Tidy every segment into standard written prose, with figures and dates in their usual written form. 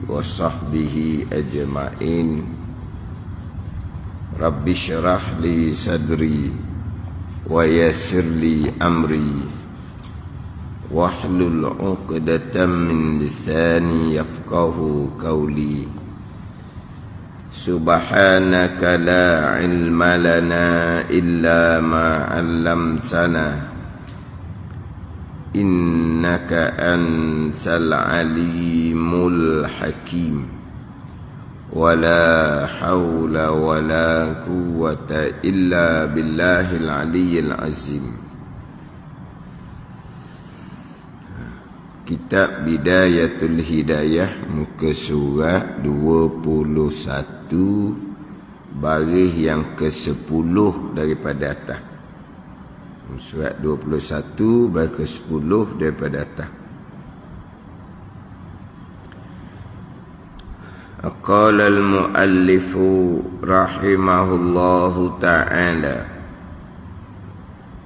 wa sahbihi ajma'in. Rabbi syrah li sadri wa yassir li amri wahlul 'uqdatam min lisani yafqahu qawli. Subhanaka la ilma lana illa ma 'allamtana innaka antal alimul hakim. Wala hawla wala quwwata illa billahil aliyyil azim. Kitab Bidayatul Hidayah, muka surat 21, baris yang ke-10 daripada atas. Surat 21 baris ke-10 daripada atas. Qala al-muallifu rahimahullahu ta'ala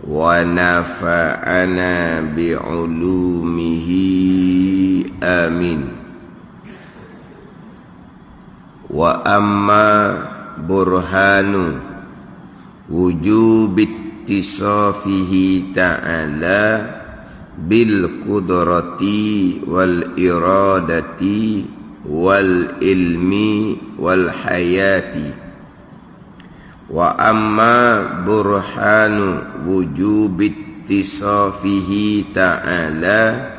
wa nafa'ana bi'ulumihi amin. Wa amma burhanu wujubit ittisafihi ta'ala bil qudrati wal iradati wal ilmi wal hayati. Wa amma burhanu wujubi ittisafihi ta'ala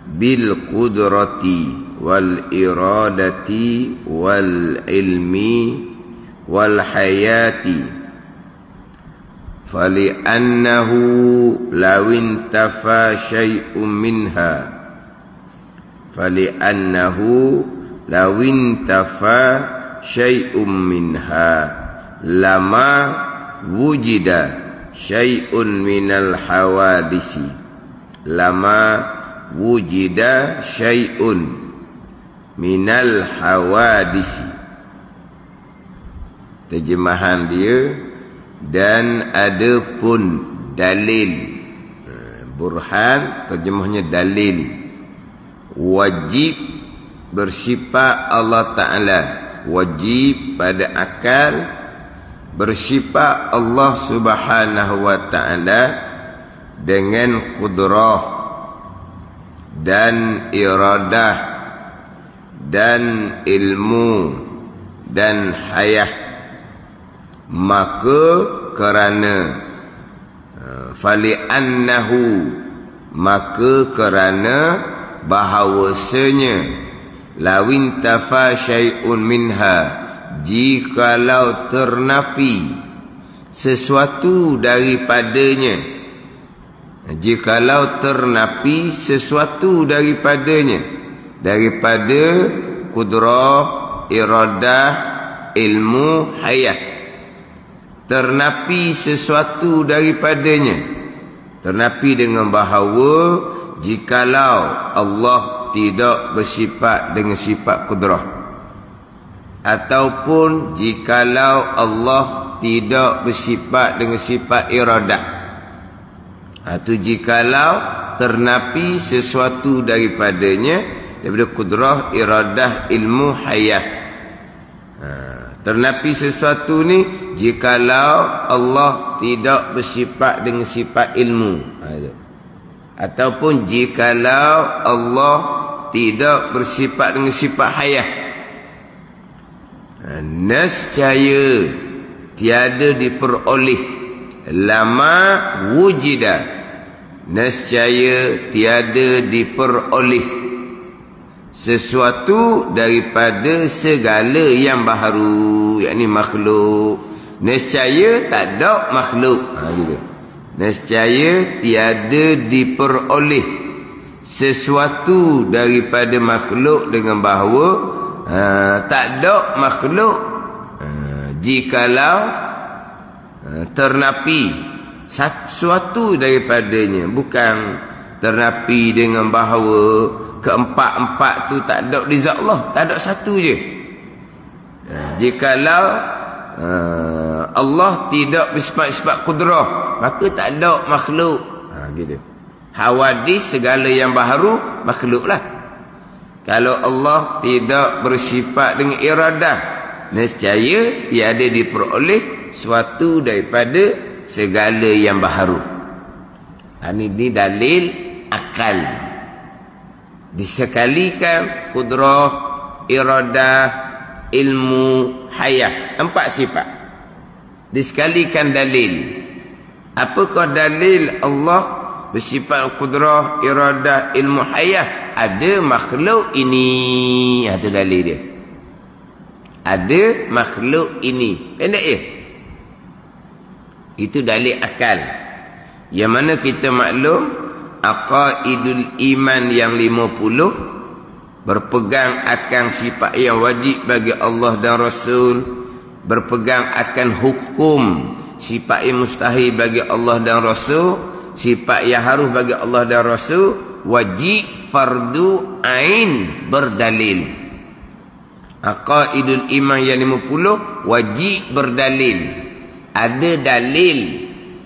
bil qudrati wal iradati wal ilmi wal hayati فلأنه لو انتفى شيء منها فلأنه لو انتفى شيء منها لما وجد شيء من الحوادث لما وجد شيء من الحوادث. Terjemahan dia, dan ada pun dalil. Burhan terjemahnya dalil. Wajib bersifat Allah Ta'ala, wajib pada akal bersifat Allah Subhanahu wa Ta'ala dengan kudrah dan iradah dan ilmu dan hayah. Maka kerana fali'annahu, maka kerana bahawasanya lawin tafa syai'un minha, jikalau ternafi sesuatu daripadanya, jikalau ternafi sesuatu daripadanya, daripada kudrah, iradah, ilmu, hayat, ternapi sesuatu daripadanya, ternapi dengan bahawa jikalau Allah tidak bersifat dengan sifat kudrah, ataupun jikalau Allah tidak bersifat dengan sifat iradah, atau jikalau ternapi sesuatu daripadanya, daripada kudrah, iradah, ilmu, hayat. Ternapi sesuatu ni jikalau Allah tidak bersifat dengan sifat ilmu, ataupun jikalau Allah tidak bersifat dengan sifat hayat. Nescaya tiada diperoleh, lama wujida, nescaya tiada diperoleh sesuatu daripada segala yang baharu, yakni makhluk. Nescaya tak ada makhluk, gitu. Nescaya tiada diperoleh sesuatu daripada makhluk dengan bahawa tak ada makhluk jikalau ternapi sesuatu daripadanya. Bukan ternapi dengan bahawa keempat-empat tu tak ada di zat Allah, tak ada satu je. Jikalau Allah tidak bersifat kudrah, maka tak ada makhluk. Gitu. Hawadis segala yang baharu makhluklah. Kalau Allah tidak bersifat dengan iradah, nescaya tiada diperoleh suatu daripada segala yang baharu. Ini dalil akal. Disekalikan kudrah, iradah, ilmu, hayah. 4 sifat. Disekalikan dalil. Apakah dalil Allah bersifat kudrah, iradah, ilmu, hayah? Ada makhluk ini. Itu dalil dia. Ada makhluk ini. Pendek ya? Itu dalil akal. Yang mana kita maklum aqaidul iman yang 50 berpegang akan sifat yang wajib bagi Allah dan Rasul, berpegang akan hukum sifat yang mustahil bagi Allah dan Rasul, sifat yang harus bagi Allah dan Rasul, wajib fardu ain berdalil. Aqaidul iman yang 50 wajib berdalil. Ada dalil,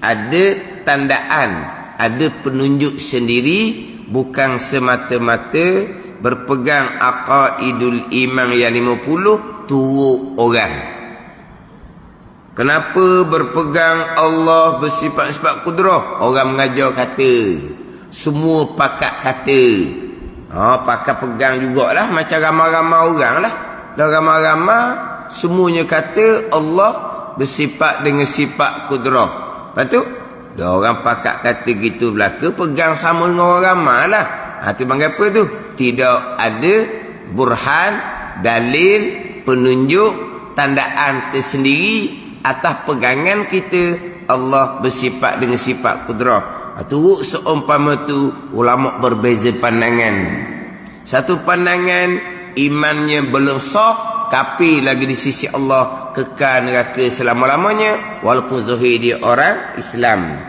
ada tandaan, ada penunjuk sendiri, bukan semata-mata berpegang aqaidul iman yang 50 turut orang. Kenapa berpegang Allah bersifat-sifat kudrah? Orang mengajar kata, semua pakat kata. Pakat pegang jugalah, macam ramai-ramai orang lah. Dan ramai-ramai semuanya kata Allah bersifat dengan sifat kudrah. Lepas tu dah orang pakat kata gitu belaka, pegang sama dengan orang ramai lah. Itu panggil apa tu? Tidak ada burhan, dalil, penunjuk, tandaan tersendiri atas pegangan kita Allah bersifat dengan sifat kudrah. Turut seumpama tu ulama berbeza pandangan. Satu pandangan imannya belum sah, kafir lagi di sisi Allah, kekal neraka selama-lamanya walaupun zahir dia orang Islam.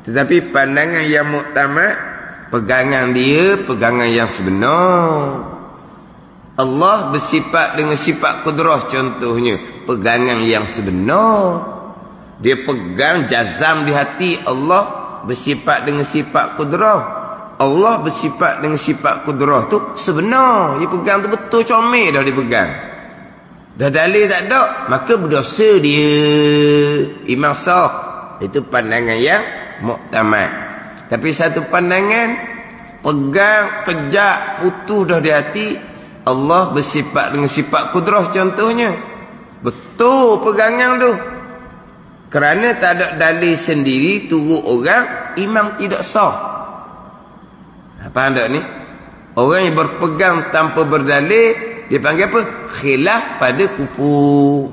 Tetapi pandangan yang muktamad, pegangan dia pegangan yang sebenar. Allah bersifat dengan sifat kudrah contohnya, pegangan yang sebenar. Dia pegang jazam di hati Allah bersifat dengan sifat kudrah. Allah bersifat dengan sifat kudrah tu sebenar. Dia pegang tu betul, comel dah dia pegang. Dah dalil tak ada, maka berdosa dia. Imam sah. Itu pandangan yang muktamad. Tapi satu pandangan pegang, pejak, putus dah di hati Allah bersifat dengan sifat kudrah contohnya. Betul pegangan tu. Kerana tak ada dalil sendiri turut orang, imam tidak sah. Faham tak ni? Orang yang berpegang tanpa berdalil, dia panggil apa? Khilaf pada kupu.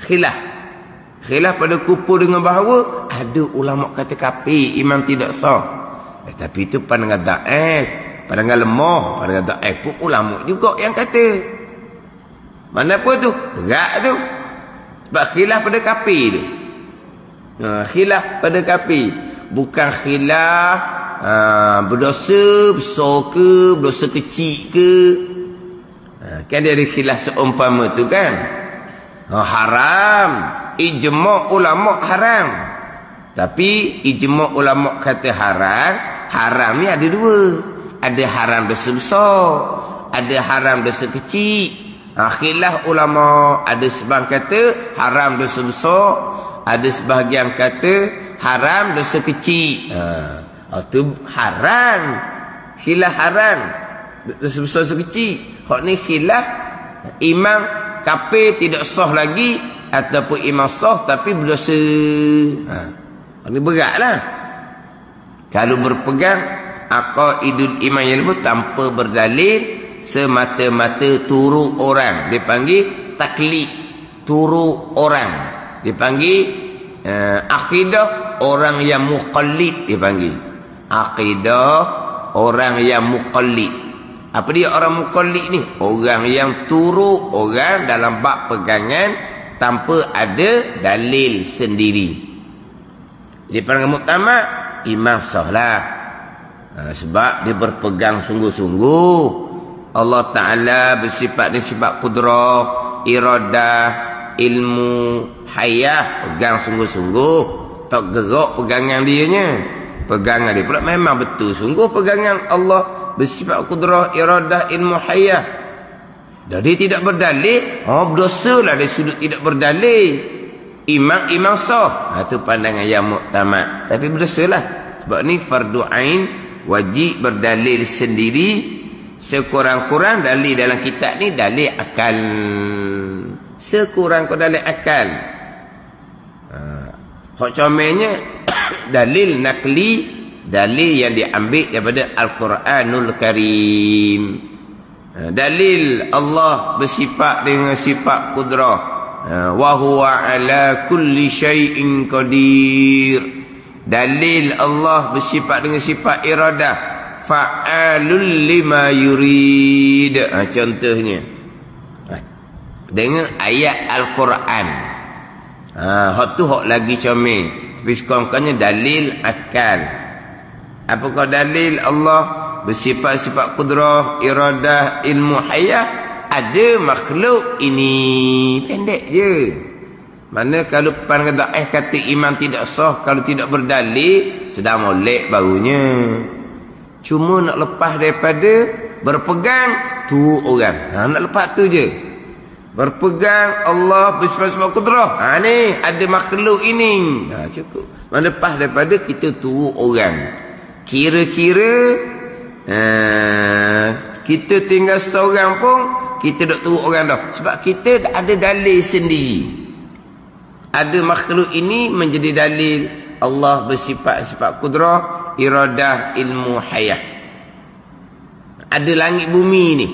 Khilaf pada kupu dengan bahawa ada ulama kata kafir, imam tidak sah. Tapi itu pandangan daif, pandangan lemah, pandangan daif pun ulama juga yang kata. Mana apa tu? Berat tu. Sebab khilaf pada kafir tu. Khilaf pada kafir. Bukan khilaf berdosa besar ke, berdosa kecil ke. Kan dia ada khilaf seumpama tu kan. Haram. Ijma' ulama' haram. Tapi ijma' ulama' kata haram. Haram ni ada dua. Ada haram dosa besar, ada haram dosa kecil. Khilaf ulama', ada sebahagian kata haram dosa besar, ada sebahagian kata haram dosa kecil. Itu haram. Khilaf haram dosa besar, dosa kecil. Hak ni khilaf imam kafir tidak sah lagi, ataupun imam sah tapi berdosa. Ini beratlah. Kalau berpegang aqaidul iman yang lebih tanpa berdalil, semata-mata turut orang, dipanggil taklid, turut orang. Dipanggil akidah orang yang muqallid, dipanggil akidah orang yang muqallid. Apa dia orang muqallid ni? Orang yang turut orang dalam bab pegangan tanpa ada dalil sendiri. Di pandangan muktamad, imam sahlah. Sebab dia berpegang sungguh-sungguh. Allah Ta'ala bersifat dengan sifat kudrah, iradah, ilmu, hayah. Pegang sungguh-sungguh. Tak gerak pegangan dia nya. Pegangan dia pula memang betul sungguh pegangan Allah bersifat kudrah, iradah, ilmu hayah. Jadi tidak berdalil, berdosa lah dari sudut tidak berdalil. Imam sah. Itu pandangan yang muktamad. Tapi berdosa lah. Sebab ni fardu ain, wajib berdalil sendiri. Sekurang-kurang dalil dalam kitab ni dalil akal. Sekurang-kurang dalil akal. Hak comelnya dalil nakli, dalil yang diambil daripada Al-Quranul Karim. Dalil Allah bersifat dengan sifat kudrah. Wa huwa ala kulli syai'in qadir. Dalil Allah bersifat dengan sifat iradah. Fa'alul lima yurid. Contohnya dengan ayat Al-Quran. Hak tu hak lagi comel. Tapi sekurang-kurangnya dalil akal. Apakah dalil Allah bersifat-sifat kudrah, iradah, ilmu hayah? Ada makhluk ini. Pendek je. Mana kalau pandangan daif kata iman tidak sah kalau tidak berdalil, sedang molek barunya. Cuma nak lepas daripada berpegang tu orang. Nak lepas tu je. Berpegang Allah bersifat-sifat kudrah. Ni ada makhluk ini. Cukup. Mana lepas daripada kita tu orang. Kira-kira kita tinggal seorang pun kita duk turut orang dah. Sebab kita ada dalil sendiri. Ada makhluk ini menjadi dalil Allah bersifat-sifat kudrah, iradah, ilmu hayah. Ada langit bumi ni,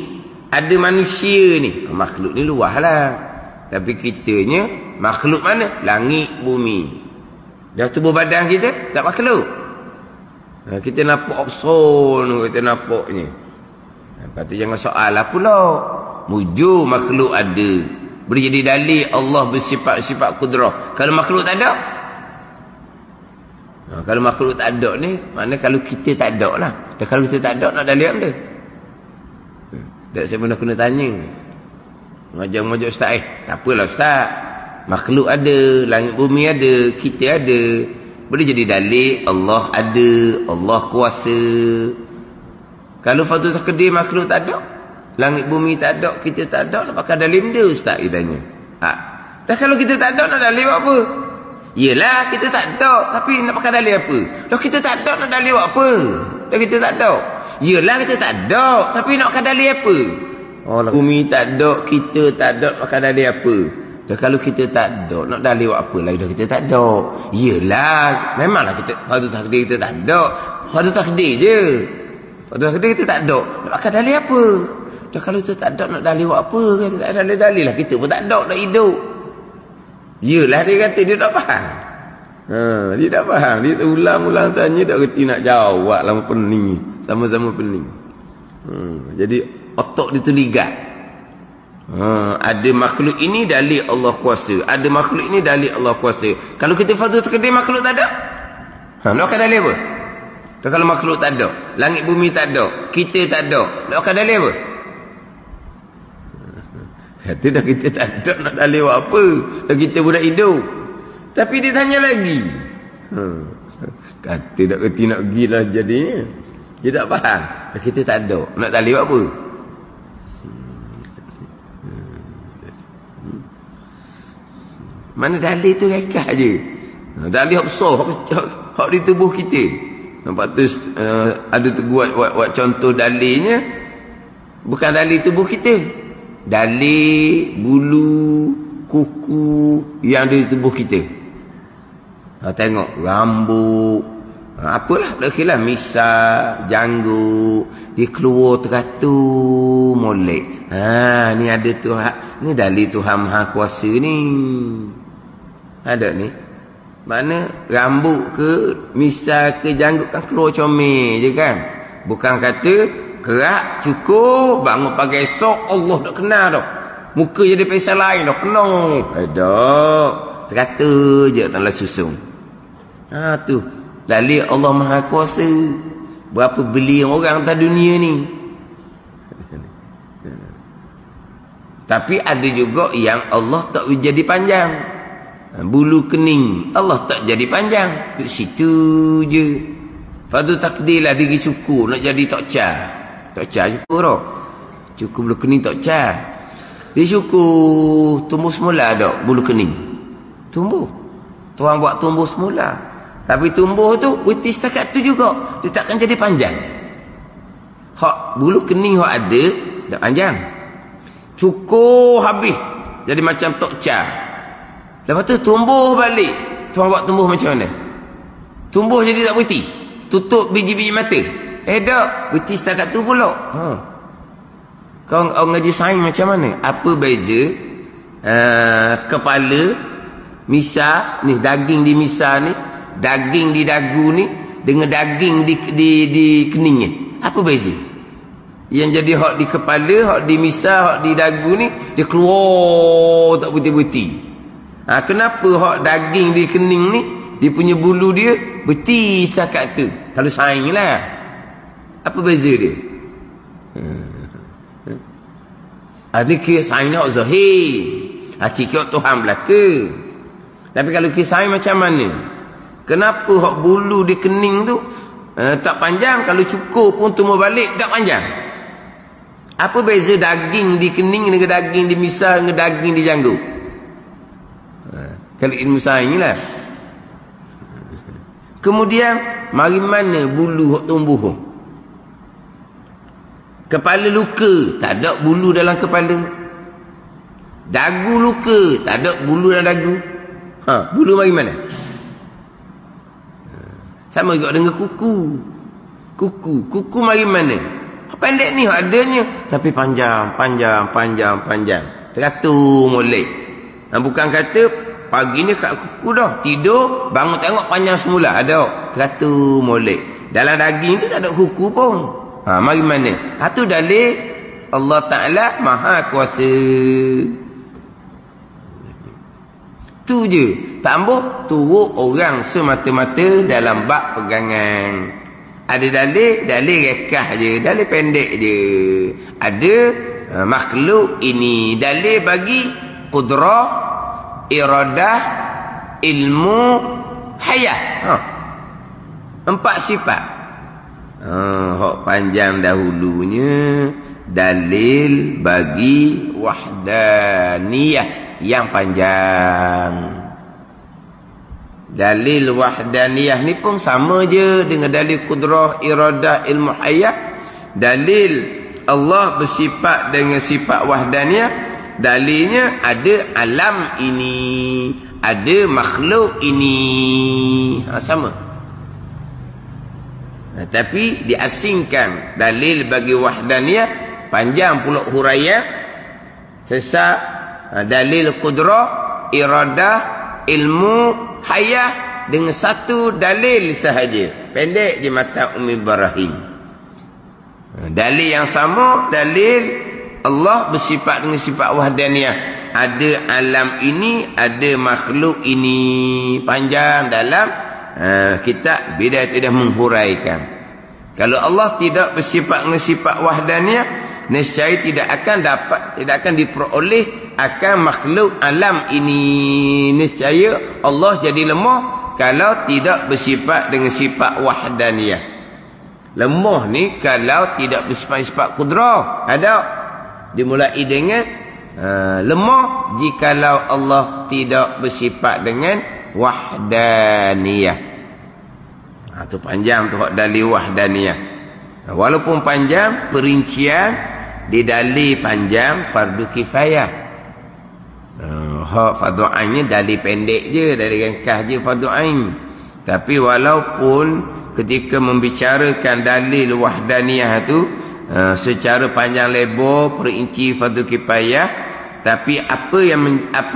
ada manusia ni. Makhluk ni luas lah. Tapi kitanya makhluk mana? Langit bumi. Dah tubuh badan kita tak makhluk. Kita nampak opson, kita nampaknya. Lepas tu jangan soal lah pula. Mujur makhluk ada. Boleh jadi dalil Allah bersifat-sifat kudrah. Kalau makhluk tak ada? Kalau makhluk tak ada ni, mana kalau kita tak ada lah. Dan kalau kita tak ada, nak dalil apa dia? Tak saya pernah kena tanya. Ngajak ustaz, tak apalah ustaz. Makhluk ada, langit bumi ada, kita ada. Boleh jadi dalil Allah ada, Allah kuasa. Kalau fardu takdir makhluk tak ada, langit bumi tak ada, kita tak ada, nak pakai dalil dia ustaz kita tanya. Dan kalau kita tak ada, nak dalil apa? Yelah kita tak ada, tapi nak pakai dalil apa? Dah kita tak ada, nak dalil apa? Dah kita tak ada. Yelah kita tak ada, tapi nak pakai dalil apa? Bumi tak ada, kita tak ada, nak pakai dalil apa? Dah kalau kita tak ada, nak dalil apa lagi? Dah kita tak ada. Yelah, memanglah kita fardu takdir kita tak ada. Fardu takdir je. Fardu takdir kita tak ada, nak pakai dalil apa? Dah kalau kita tak ada, nak dalil apa? Kita tak ada dalil lah, kita pun tak ada, nak hidup. Yelah dia kata dia tak faham. Dia tak faham. Dia ulang-ulang tanya tak reti nak jawab. Lama pening. Sama-sama pening. Jadi otak dia terligat. Ada makhluk ini dalil Allah kuasa. Ada makhluk ini dalil Allah kuasa. Kalau kita fardu takdir makhluk tak ada, nak akan dalil apa? Dan kalau makhluk tak ada, langit bumi tak ada, kita tak ada, nak akan dalil apa? Kata dah kita tak ada, nak dalil apa? Dah kita budak hidup. Tapi dia tanya lagi. Kata tak kerti nak pergi lah jadinya. Dia tak faham. Dah kita tak ada, nak dalil apa? Mana dalil tu rekah je. Dalil besar hak di tubuh kita. Nampak tu ada tu buat contoh dalilnya. Bukan dalil tubuh kita. Dalil bulu kuku yang ada di tubuh kita. Tengok rambut, apalah dah kira misal janggut dia keluar teratur molek. Ni ada Tuhan, ni dalil Tuhan Maha Kuasa ni. Ada ni. Mana rambut ke misal ke janggut kan keluar comel je kan. Bukan kata kerak cukup bangun pagi esok Allah dah kenal dah. Muka jadi pesan lain dah penuh. Dah teratur je tak lah susun. Tu dalil Allah Maha Kuasa. Berapa beli orang atas dunia ni. Tapi ada juga yang Allah tak jadi panjang. Bulu kening Allah tak jadi panjang. Duduk situ je. Fardu takdir lah diri cukup nak jadi tak cah. Tak car cukup dah. Cukup bulu kening tak car. Dia cukup tumbuh semula tak bulu kening. Tumbuh. Tuan buat tumbuh semula. Tapi tumbuh tu putih setakat tu juga. Dia takkan jadi panjang. Hak bulu kening hak ada tak panjang. Cukup habis. Jadi macam tok car. Lepas tu tumbuh balik. Tuan buat tumbuh macam mana? Tumbuh jadi tak putih. Tutup biji-biji mata. Tak. Putih setakat tu pula. Kau ngaji sains macam mana? Apa beza kepala misah ni, daging di misah ni, daging di dagu ni dengan daging di keningnya? Apa beza? Yang jadi hak di kepala, hak di misah, hak di dagu ni dia keluar tak putih-putih. Kenapa hak daging di kening ni dia punya bulu dia betis setakat tu? Kalau sains lah. Apa beza dia? Ada kira sains nak zahir. Hakikat Tuhan belaka. Tapi kalau kira sains macam mana? Kenapa hak bulu di kening tu tak panjang? Kalau cukur pun tumbuh balik tak panjang. Apa beza daging di kening dengan daging di misah dengan daging di janggut? Kalau ilmu sains lah. Kemudian mari mana bulu hak tumbuh? Kepala luka, tak ada bulu dalam kepala. Dagu luka, tak ada bulu dalam dagu. Bulu mari mana? Sama juga dengan kuku. Kuku mari mana? Pendek ni adanya, tapi panjang. Teratur molek. Bukan kata pagi ni kat kuku dah, tidur, bangun tengok panjang semula. Ada, teratur molek. Dalam daging tu tak ada kuku pun. Mari mana? Itu dalil Allah Ta'ala Maha Kuasa. Tu je. Tak ambuh turut orang semata-mata dalam bab pegangan. Ada dalil rekah je, dalil pendek je. Ada makhluk ini dalil bagi qudrah, iradah, ilmu, hayat. 4 sifat. Hak panjang dahulunya dalil bagi wahdaniyah yang panjang. Dalil wahdaniyah ni pun sama je dengan dalil qudrah, iradah, ilmu hayat. Dalil Allah bersifat dengan sifat wahdaniyah, dalilnya ada alam ini, ada makhluk ini. Sama. Tapi diasingkan dalil bagi wahdaniyah, panjang pula huraian, sesak dalil qudrah, iradah, ilmu, hayah dengan satu dalil sahaja. Pendek je mata Umi Ibrahim. Dalil yang sama, dalil Allah bersifat dengan sifat wahdaniyah. Ada alam ini, ada makhluk ini. Panjang dalam kitab Bidayah tidak menghuraikan. Kalau Allah tidak bersifat dengan sifat wahdaniyah, nescaya tidak akan diperoleh akan makhluk alam ini. Nescaya Allah jadi lemah kalau tidak bersifat dengan sifat wahdaniyah. Lemah ni kalau tidak bersifat qudrah. Ada dimulai dengan lemah jikalau Allah tidak bersifat dengan wahdaniyah. Itu panjang tu hak dalil wahdaniyah. Walaupun panjang, perincian di dalil panjang fardu kifayah. Hak fardu ainnya dalil pendek je, dalil ringkas je fardu ain. Tapi walaupun ketika membicarakan dalil wahdaniyah tu secara panjang lebar perinci fardu kifayah, tapi apa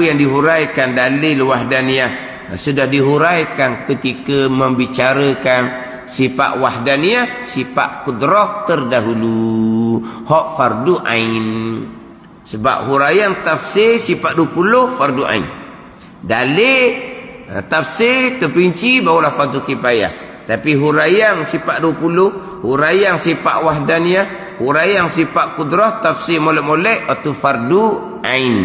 yang dihuraikan dalil wahdaniyah sudah dihuraikan ketika membicarakan sifat wahdaniyah, sifat qudrah terdahulu, hak fardu ain. Sebab huraian tafsir sifat 20 fardu ain. Dalil tafsir terperinci barulah fardu kifayah. Tapi huraian sifat 20, huraian sifat wahdaniyah, huraian sifat qudrah, tafsir molek-molek itu fardu ain.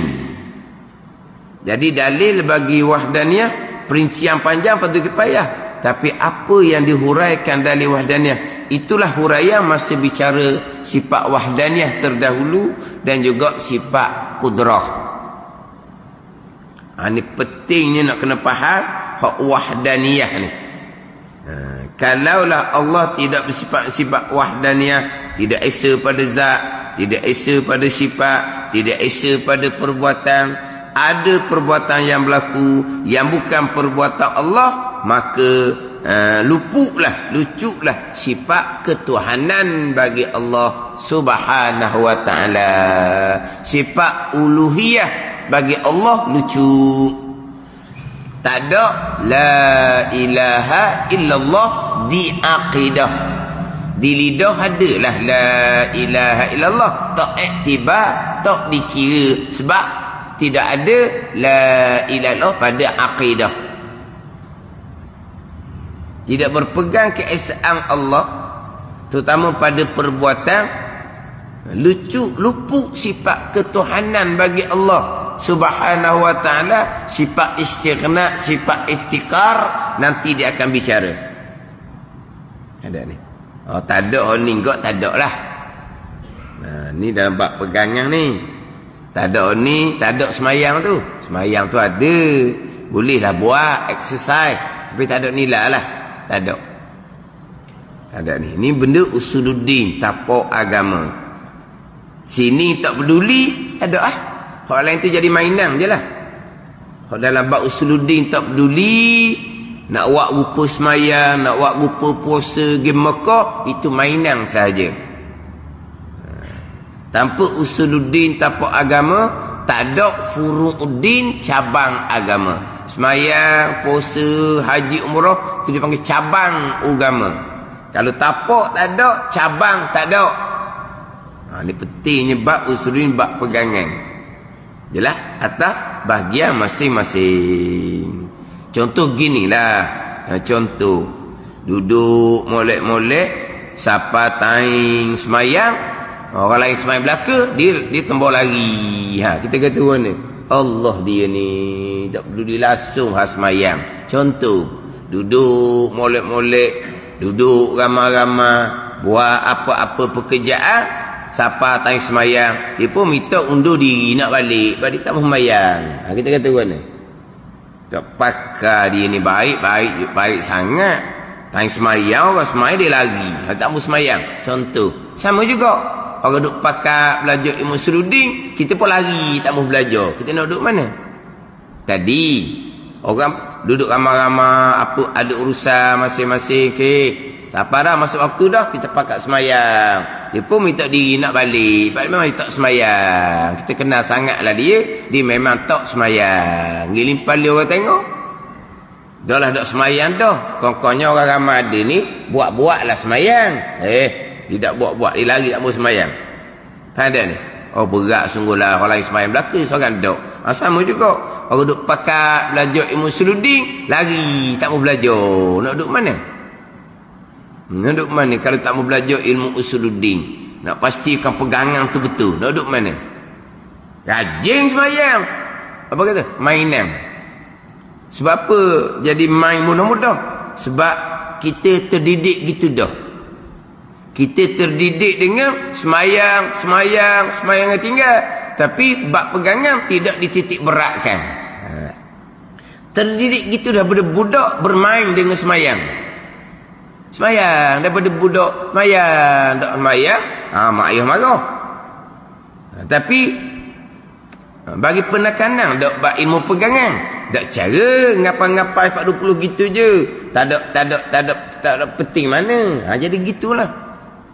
Jadi dalil bagi wahdaniyah perincian panjang fardu kifayah. Tapi apa yang dihuraikan dalil wahdaniyah itulah huraian masa bicara sifat wahdaniyah terdahulu dan juga sifat kudrah. Ini pentingnya nak kena faham hak wahdaniyah ni. Kalaulah Allah tidak bersifat wahdaniyah, tidak esa pada zat, tidak esa pada sifat, tidak esa pada perbuatan, ada perbuatan yang berlaku yang bukan perbuatan Allah, maka lucuklah sifat ketuhanan bagi Allah Subhanahu wa taala. Sifat uluhiyah bagi Allah lucu. Tak ada la ilaha illallah di aqidah. Di lidah adalah la ilaha illallah, tak iktibar, tak dikira, sebab tidak ada la ilaha illallah pada aqidah. Tidak berpegang keesaan Allah, terutama pada perbuatan, luput sifat ketuhanan bagi Allah Subhanahu wa ta'ala. Sifat istighna, sifat iftikar, nanti dia akan bicara. Ada ni. Oh, tak ada ni, enggak tak ada lah. Ni dalam bab pegangan ni. Tak ada ni, tak ada semayang tu. Semayang tu ada, bolehlah buat exercise, tapi tak ada nilai lah. Tak ada. Tak ada ni. Ni benda usuluddin, tapak agama. Sini tak peduli, tak ada lah. Hak lain tu jadi mainan je lah. Hak dalam bab usuluddin tak peduli, nak buat rupa semayang, nak buat rupa puasa, game Mekah, itu mainan sahaja. Tanpa usuluddin, tapak agama, tak ada furu'uddin, cabang agama. Semayang, puasa, haji, umrah, itu dipanggil cabang agama. Kalau tapak tak ada, cabang tak ada. Ini pentingnya bab usuluddin, bab pegangan. Jelas atas bahagian masing-masing. Contoh ginilah. Contoh duduk molek-molek, siapa taing semayang, orang lain semayang belaka, dia tembak lari. Kita kata mana? Allah dia ni tak peduli langsung semayang. Contoh duduk molek-molek, duduk ramai-ramai, buat apa-apa pekerjaan, siapa taing semayang, dia pun minta undur diri nak balik, balik tak semayang. Kita kata mana? Tak pakar dia ni baik sangat. Taing semayang, orang semayang dia lari, tak mau semayang. Contoh sama juga, orang duduk pakar belajar ilmu usuluddin, kita pun lari tak mau belajar. Kita nak duduk mana? Tadi orang duduk ramai-ramai, apa ada urusan masing-masing, siapa dah masuk waktu dah, kita pakar semayang. Dia pun minta diri nak balik, memang dia tak semayang. Kita kenal sangatlah dia memang tak semayang. Gilimpal dia orang tengok, dah lah tak semayang dah. Kongkongnya orang ramai ada ni, buat-buatlah semayang. Dia tak buat-buat, dia lari tak mau semayang. Ada ni. Oh, berat sungguhlah orang lain semayang belaka, seorang dok. Sama juga, orang duk pakar belajar ilmu usuluddin, lari tak mau belajar. Nak duduk mana? Nak duduk mana kalau tak mau belajar ilmu usuluddin? Nak pastikan pegangan tu betul. Nak duduk mana? Rajin semayang. Apa kata? Mainan. Sebab apa jadi main mudah-mudah? Sebab kita terdidik gitu dah. Kita terdidik dengan semayang yang tinggal. Tapi bab pegangan tidak dititik beratkan. Terdidik gitu dah, budak bermain dengan semayang. Semayang daripada budak semayang, tak semayang, mak ayah marah. Tapi bagi penekanan dak bab ilmu pegangan, dak cara ngapai-ngapai 420 gitu je. Tak ada penting mana. Jadi gitulah.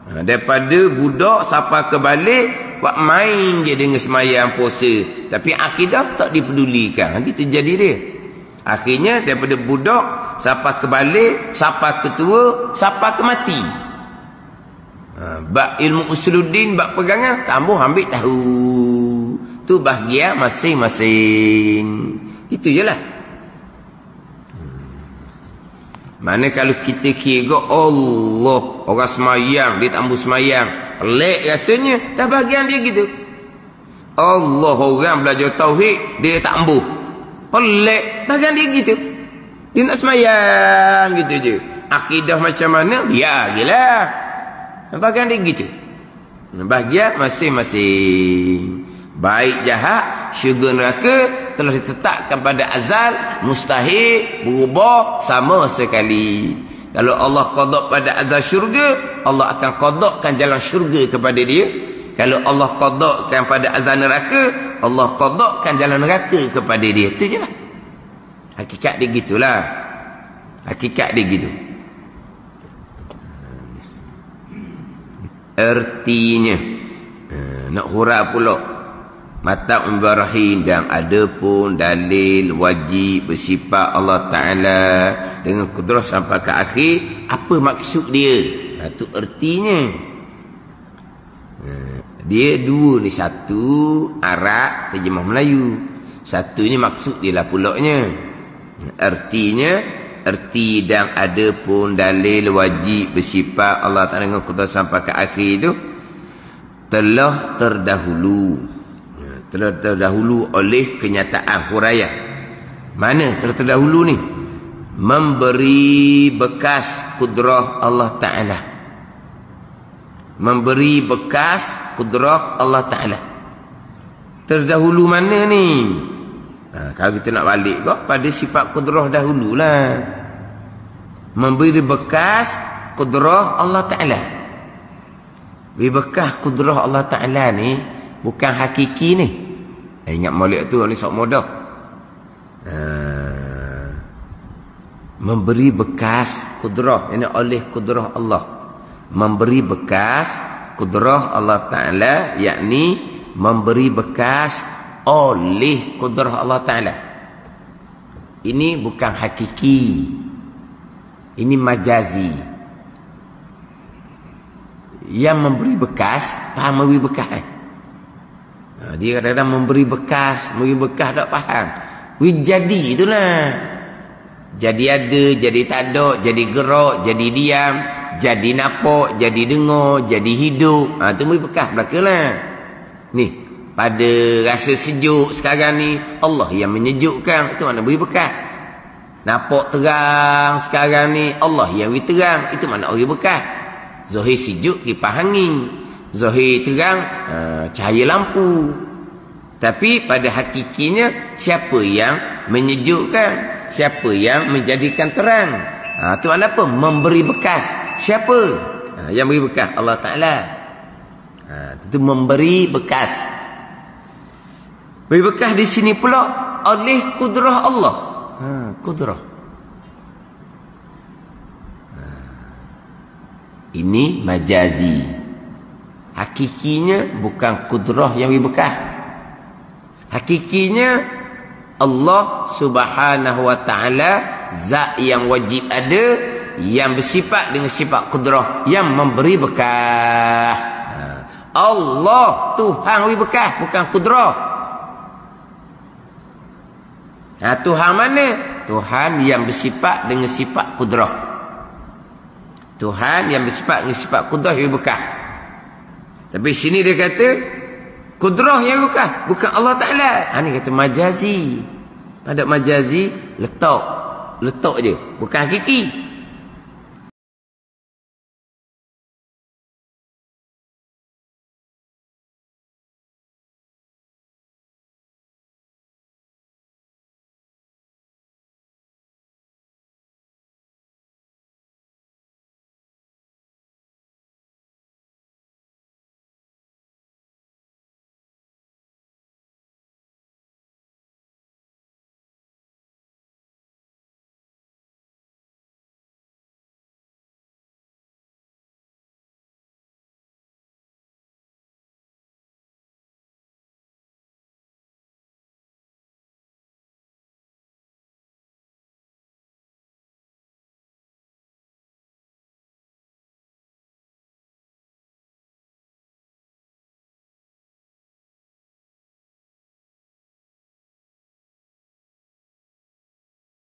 Daripada budak sampai ke balik, buat main je dengan semayang puasa, tapi akidah tak dipedulikan. Gitu jadi dia. Akhirnya daripada budak sampai ke balik, sampai ke tua, sampai ke mati. Bab ilmu usuluddin, bab pegangan, tambah ambil tahu. Tu bahagian masing-masing. Itu je lah. Mana kalau kita kira Allah, orang semayang, dia tak ambil semayang, pelik rasanya. Dah bahagian dia gitu. Allah, orang belajar tauhid, dia tak ambil, pelik bahagian dia gitu. Dia nak semayang gitu je. Akidah macam mana? Biar je lah. Bahagian dia gitu. Bahagian masing-masing. Baik jahat, syurga neraka telah ditetapkan pada azal, mustahil berubah sama sekali. Kalau Allah qada pada azal syurga, Allah akan qadakan jalan syurga kepada dia. Kalau Allah qadakan pada azal neraka, Allah qadakan jalan neraka kepada dia. Itu je lah. Hakikat dia gitulah. Hakikat dia gitu. Artinya nak huraf pula mata Ibrahim dan ada pun dalil wajib bersifat Allah Ta'ala dengan kudrah sampai ke akhir. Apa maksud dia? Itu artinya. Dia dua ni. Satu Arab terjemah Melayu, satu ni maksud dia lah pulaknya. Artinya, erti dan ada pun dalil wajib bersifat Allah Ta'ala dengan kudrah sampai ke akhir itu telah terdahulu oleh kenyataan huraian. Mana telah terdahulu ni? Memberi bekas kudrah Allah Ta'ala. Memberi bekas kudrah Allah Ta'ala. Terdahulu mana ni? Kalau kita nak balik kok pada sifat kudrah dahululah. Memberi bekas kudrah Allah Ta'ala. Beri bekas kudrah Allah Ta'ala ni bukan hakiki ni. Ingat molek tu ni sok mudah. Memberi bekas kudrah, ini oleh kudrah Allah. Memberi bekas kudrah Allah Ta'ala, yakni memberi bekas oleh kudrah Allah Ta'ala. Ini bukan hakiki, ini majazi. Yang memberi bekas, faham memberi bekas dia kadang-kadang memberi bekas tak faham. Jadi itulah. Jadi ada, jadi tak ada, jadi gerak, jadi diam, jadi nampak, jadi dengar, jadi hidup. Itu memberi bekas belakalah. Ni, pada rasa sejuk sekarang ni, Allah yang menyejukkan. Itu mana beri bekas. Nampak terang sekarang ni, Allah yang beri terang. Itu mana beri bekas. Zahir sejuk, kipas angin. Zahir terang, cahaya lampu. Tapi pada hakikinya, siapa yang menyejukkan? Siapa yang menjadikan terang? Itu apa? Memberi bekas. Siapa? Yang beri bekas? Allah Ta'ala. Itu memberi bekas. Beri bekas di sini pula oleh kudrah Allah. Kudrah. Ini majazi. Hakikinya bukan kudrah yang beri bekas. Hakikinya Allah Subhanahu wa Ta'ala zat yang wajib ada, yang bersifat dengan sifat kudrah, yang memberi bekas. Allah Tuhan beri bekas, bukan kudrah. Tuhan mana? Tuhan yang bersifat dengan sifat kudrah. Tuhan yang bersifat dengan sifat kudrah yang beri bekas. Tapi sini dia kata kudrah yang bukan Allah Ta'ala. Ini kata majazi. Ada majazi letak je, bukan hakiki.